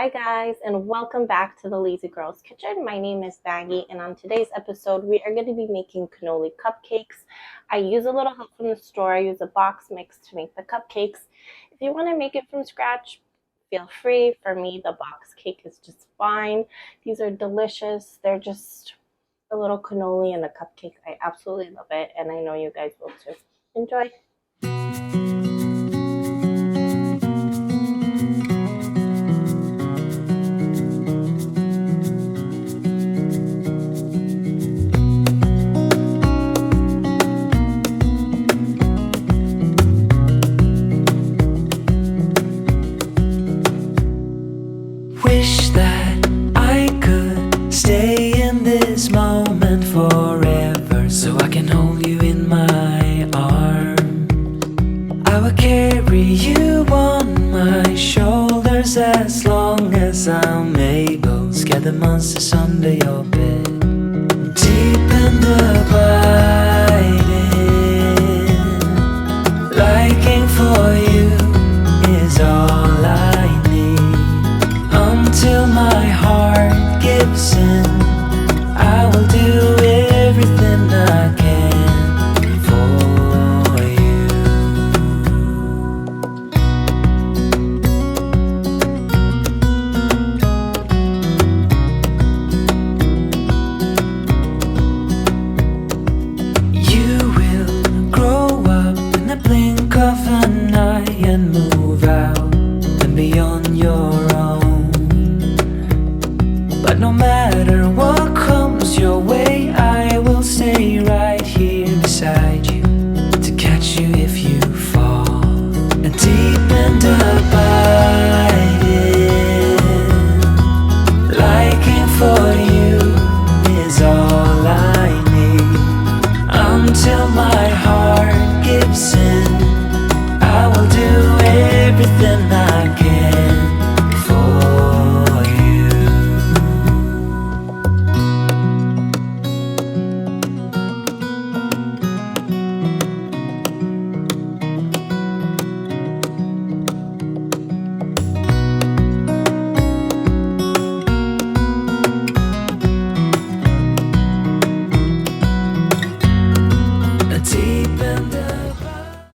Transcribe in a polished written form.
Hi guys, and welcome back to the Lazy Girls Kitchen. My name is Maggie, and on today's episode we are going to be making cannoli cupcakes. I use a little help from the store. I use a box mix to make the cupcakes. If you want to make it from scratch, feel free. For me, the box cake is just fine. These are delicious. They're just a little cannoli and a cupcake. I absolutely love it, and I know you guys will too. Enjoy! Wish that I could stay in this moment forever, so I can hold you in my arms. I will carry you on my shoulders as long as I'm able. Scare the monsters under your bed. Deep and abiding, liking for you is all I need. Until my heart gives in, I will do everything I can for you. You will grow up in the blink of an